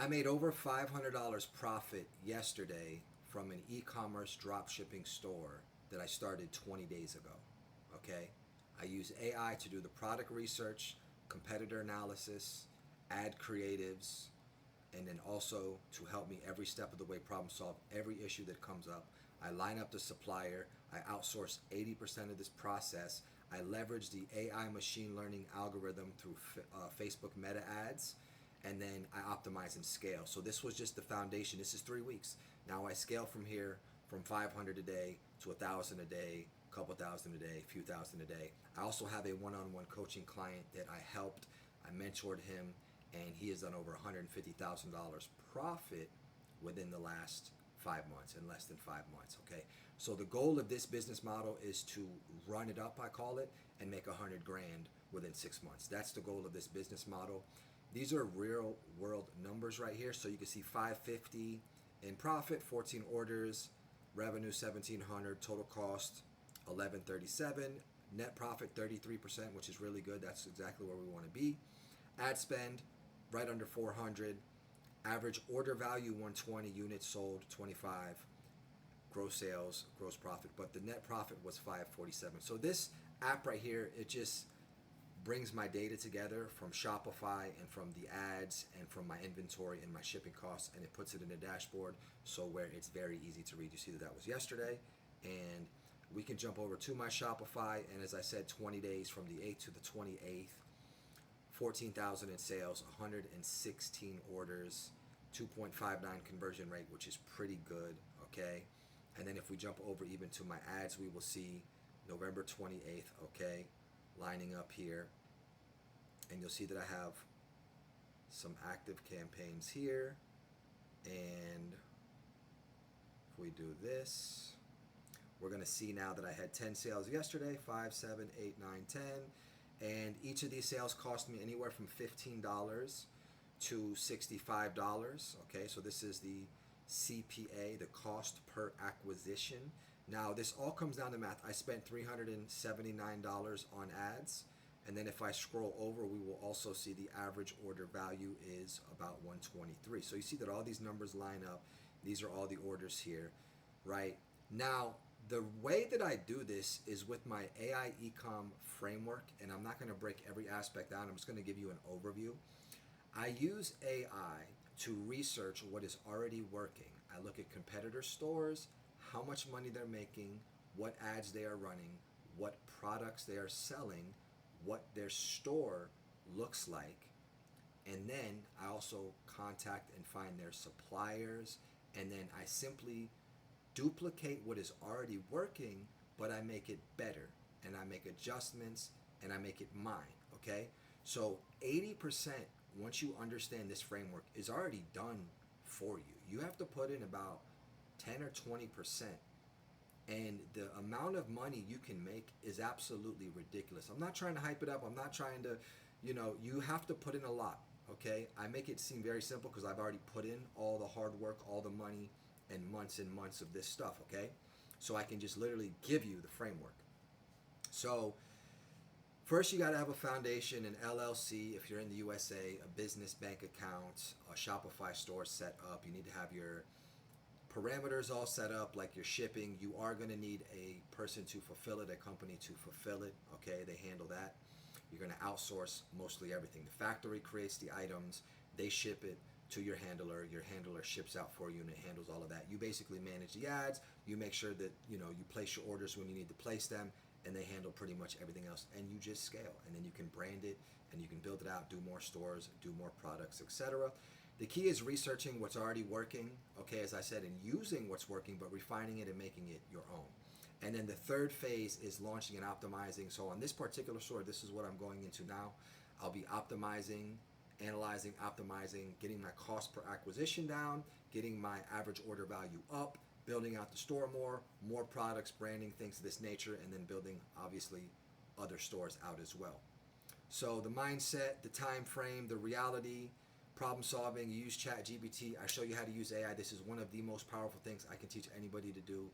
I made over $500 profit yesterday from an e-commerce dropshipping store that I started 20 days ago. Okay? I use AI to do the product research, competitor analysis, ad creatives, and then also to help me every step of the way problem solve every issue that comes up. I line up the supplier. I outsource 80% of this process. I leverage the AI machine learning algorithm through Facebook meta ads, and then I optimize and scale. So this was just the foundation. This is 3 weeks. Now I scale from here from 500 a day to 1,000 a day, a couple thousand a day, a few thousand a day. I also have a one-on-one coaching client that I helped. I mentored him, and he has done over $150,000 profit within the last 5 months, in less than 5 months. Okay, so the goal of this business model is to run it up, I call it, and make 100 grand within 6 months. That's the goal of this business model. These are real world numbers right here. So you can see 550 in profit, 14 orders, revenue 1,700, total cost 1137, net profit 33%, which is really good. That's exactly where we want to be. Ad spend right under 400, average order value 120, units sold 25, gross sales, gross profit, but the net profit was 547. So this app right here, it just brings my data together from Shopify and from the ads and from my inventory and my shipping costs, and it puts it in a dashboard so where it's very easy to read. You see that was yesterday, and we can jump over to my Shopify, and as I said, 20 days from the 8th to the 28th, 14,000 in sales, 116 orders, 2.59 conversion rate, which is pretty good, okay? And then if we jump over even to my ads, we will see November 28th, okay, lining up here. And you'll see that I have some active campaigns here. And if we do this, we're going to see now that I had 10 sales yesterday, 5, 7, 8, 9, 10. And each of these sales cost me anywhere from $15 to $65. Okay, so this is the CPA, the cost per acquisition. Now, this all comes down to math. I spent $379 on ads. And then if I scroll over, we will also see the average order value is about 123. So you see that all these numbers line up. These are all the orders here, right? Now, the way that I do this is with my AI ecom framework, and I'm not going to break every aspect down. I'm just going to give you an overview. I use AI to research what is already working. I look at competitor stores, how much money they're making, what ads they are running, what products they are selling, what their store looks like, and then I also contact and find their suppliers, and then I simply duplicate what is already working, but I make it better, and I make adjustments, and I make it mine, okay? So 80%, once you understand this framework, is already done for you. You have to put in about 10 or 20%, and the amount of money you can make is absolutely ridiculous. I'm not trying to hype it up. I'm not trying to, you have to put in a lot, okay? I make it seem very simple because I've already put in all the hard work, all the money, and months of this stuff, okay? So I can just literally give you the framework. So first you got to have a foundation, an LLC if you're in the USA, a business bank account, a Shopify store set up. You need to have your parameters all set up, like your shipping. You are going to need a person to fulfill it, a company to fulfill it, okay? They handle that. You're going to outsource mostly everything. The factory creates the items, they ship it to your handler ships out for you, and it handles all of that. You basically manage the ads, you make sure that you place your orders when you need to place them, and they handle pretty much everything else, and you just scale, and then you can brand it, and you can build it out, do more stores, do more products, etc. The key is researching what's already working, okay, as I said, and using what's working, but refining it and making it your own. And then the third phase is launching and optimizing. So on this particular store, this is what I'm going into now. I'll be optimizing, analyzing, optimizing, getting my cost per acquisition down, getting my average order value up, building out the store more products, branding, things of this nature, and then building, obviously, other stores out as well. So the mindset, the time frame, the reality, problem solving, you use ChatGPT. I show you how to use AI. This is one of the most powerful things I can teach anybody to do.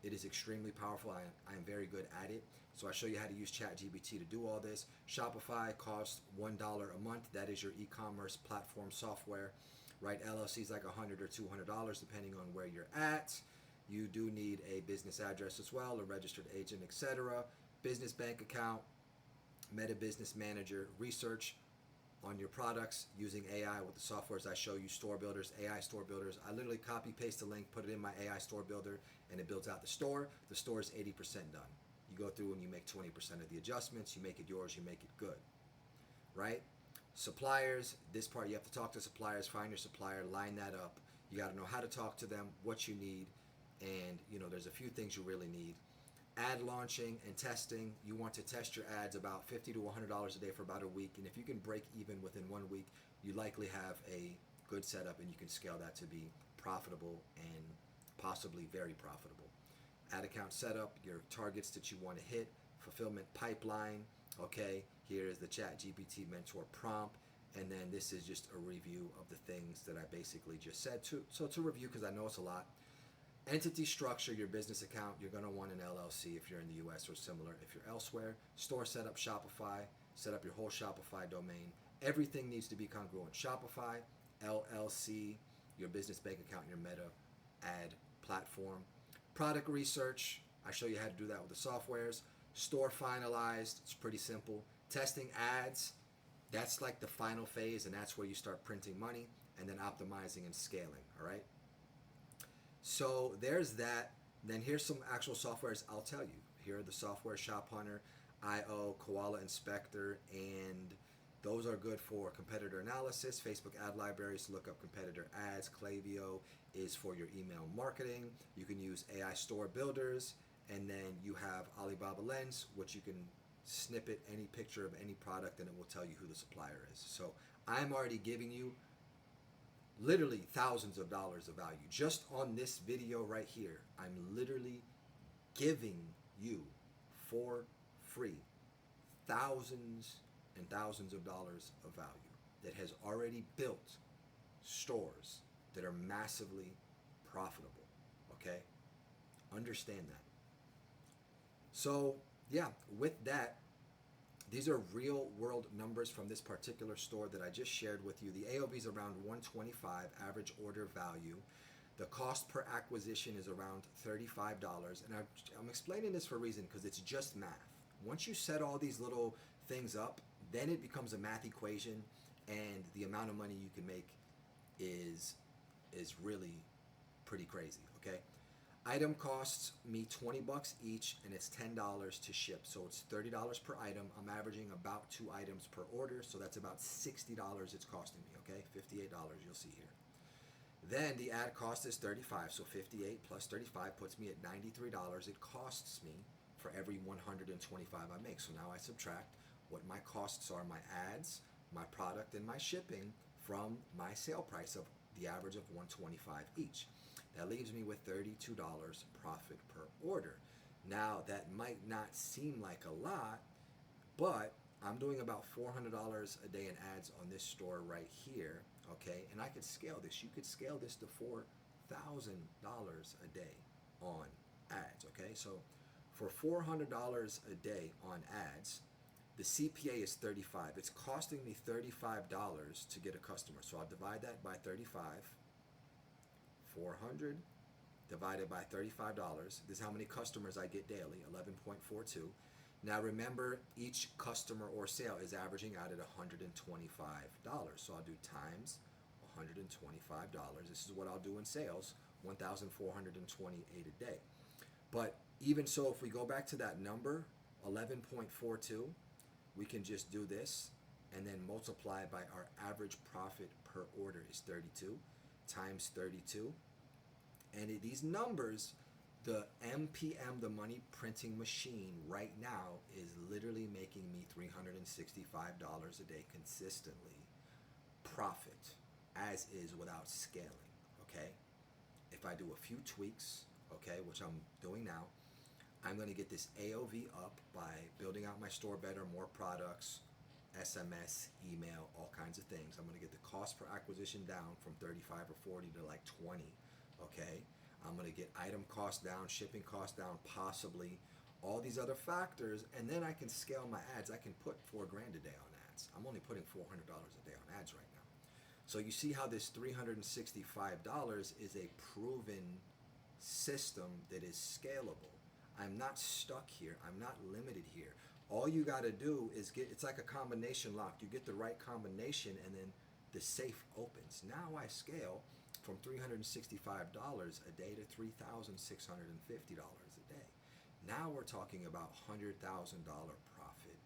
It is extremely powerful. I am very good at it. So I show you how to use ChatGPT to do all this. Shopify costs $1 a month. That is your e-commerce platform software. right? LLC is like $100 or $200 depending on where you're at. You do need a business address as well, a registered agent, etc. Business bank account, Meta Business Manager, research on your products using AI with the softwares I show you, store builders, AI store builders. I literally copy paste the link, put it in my AI store builder, and it builds out the store. The store is 80% done. You go through and you make 20% of the adjustments, you make it yours, you make it good, right? Suppliers, this part you have to talk to suppliers, find your supplier, line that up. You got to know how to talk to them, what you need, and there's a few things you really need. Ad launching and testing, you want to test your ads about $50 to $100 a day for about a week, and if you can break even within 1 week, you likely have a good setup and you can scale that to be profitable and possibly very profitable. Ad account setup, your targets that you want to hit, fulfillment pipeline, okay, here is the ChatGPT mentor prompt, and then this is just a review of the things that I basically just said. So to review, because I know it's a lot. Entity structure, your business account, you're going to want an LLC if you're in the US or similar. If you're elsewhere, store setup, Shopify, set up your whole Shopify domain. Everything needs to be congruent. Shopify, LLC, your business bank account, your Meta ad platform. Product research, I show you how to do that with the softwares. Store finalized, it's pretty simple. Testing ads, that's like the final phase, and that's where you start printing money, and then optimizing and scaling, all right? So there's that. Then here's some actual softwares I'll tell you. Here are the software: Shop Hunter, IO, Koala Inspector, and those are good for competitor analysis. Facebook ad libraries to look up competitor ads. Klaviyo is for your email marketing. You can use AI store builders, and then you have Alibaba Lens, which you can snippet any picture of any product and it will tell you who the supplier is. So I'm already giving you literally thousands of dollars of value. Just on this video right here, I'm literally giving you for free thousands and thousands of dollars of value that has already built stores that are massively profitable, okay? Understand that. So yeah, with that, these are real world numbers from this particular store that I just shared with you. The AOV is around $125, average order value. The cost per acquisition is around $35. And I'm explaining this for a reason, because it's just math. Once you set all these little things up, then it becomes a math equation, and the amount of money you can make is really pretty crazy, okay? Item costs me $20 each, and it's $10 to ship. So it's $30 per item. I'm averaging about 2 items per order, so that's about $60 it's costing me, okay? $58 you'll see here. Then the ad cost is $35, so 58 plus 35 puts me at $93. It costs me for every 125 I make. So now I subtract what my costs are, my ads, my product, and my shipping from my sale price of the average of $125 each. That leaves me with $32 profit per order. Now, that might not seem like a lot, but I'm doing about $400 a day in ads on this store right here, okay? And I could scale this. You could scale this to $4,000 a day on ads, okay? So for $400 a day on ads, the CPA is $35. It's costing me $35 to get a customer. So I'll divide that by 35. 400 divided by $35. This is how many customers I get daily, 11.42. Now remember, each customer or sale is averaging out at $125. So I'll do times $125. This is what I'll do in sales, $1,428 a day. But even so, if we go back to that number, 11.42, we can just do this and then multiply by our average profit per order is 32 times 32. And these numbers, the MPM, the money printing machine right now is literally making me $365 a day consistently profit, as is without scaling, okay? If I do a few tweaks, okay, which I'm doing now, I'm going to get this AOV up by building out my store better, more products, SMS, email, all kinds of things. I'm going to get the cost per acquisition down from 35 or 40 to like 20, okay? I'm going to get item cost down, shipping cost down, possibly, all these other factors, and then I can scale my ads. I can put $4,000 a day on ads. I'm only putting $400 a day on ads right now. So you see how this $365 is a proven system that is scalable. I'm not stuck here. I'm not limited here. All you got to do is it's like a combination lock. You get the right combination and then the safe opens. Now I scale from $365 a day to $3,650 a day. Now we're talking about $100,000 profit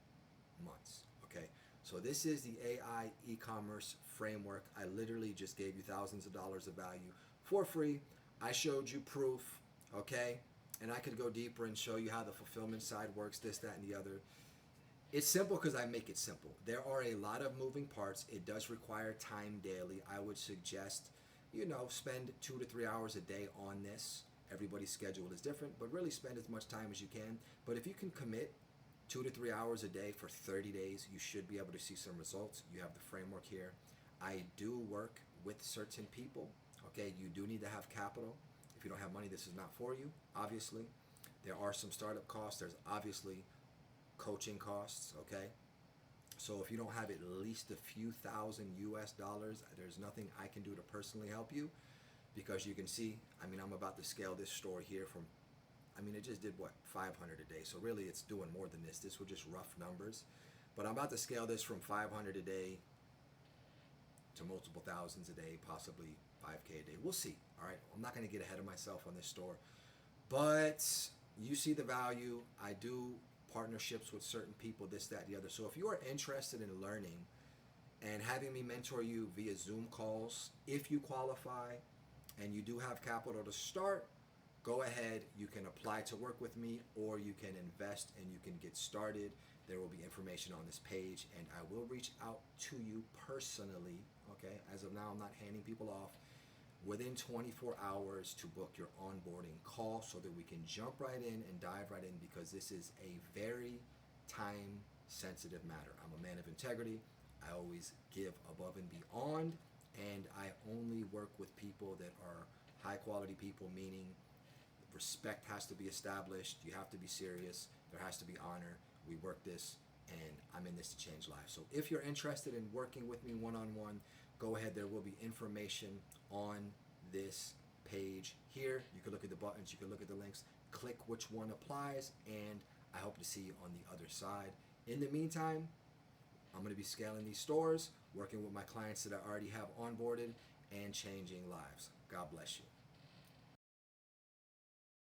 months, okay? So this is the AI e-commerce framework. I literally just gave you thousands of dollars of value for free. I showed you proof, okay? And I could go deeper and show you how the fulfillment side works, this, that, and the other. It's simple because I make it simple. There are a lot of moving parts. It does require time daily. I would suggest, spend 2 to 3 hours a day on this. Everybody's schedule is different, but really spend as much time as you can. But if you can commit 2 to 3 hours a day for 30 days, you should be able to see some results. You have the framework here. I do work with certain people, okay? You do need to have capital. If you don't have money, this is not for you, obviously. There are some startup costs. There's obviously coaching costs, okay? So if you don't have at least a few thousand US dollars, there's nothing I can do to personally help you, because you can see, I'm about to scale this store here from, it just did what, 500 a day. So really it's doing more than this. This were just rough numbers. But I'm about to scale this from 500 a day to multiple thousands a day, possibly 5K a day. We'll see, all right? I'm not gonna get ahead of myself on this store. But you see the value. I do partnerships with certain people, this, that, the other. So if you are interested in learning and having me mentor you via Zoom calls, if you qualify and you do have capital to start, go ahead. You can apply to work with me, or you can invest and you can get started. There will be information on this page, and I will reach out to you personally, okay? As of now, I'm not handing people off. Within 24 hours to book your onboarding call so that we can jump right in and dive right in, because this is a very time sensitive matter. I'm a man of integrity. I always give above and beyond, and I only work with people that are high quality people, meaning respect has to be established. You have to be serious. There has to be honor. We work this, and I'm in this to change lives. So if you're interested in working with me one-on-one, go ahead. There will be information on this page here. You can look at the buttons, you can look at the links, click which one applies, and I hope to see you on the other side. In the meantime, I'm going to be scaling these stores, working with my clients that I already have onboarded, and changing lives. God bless you.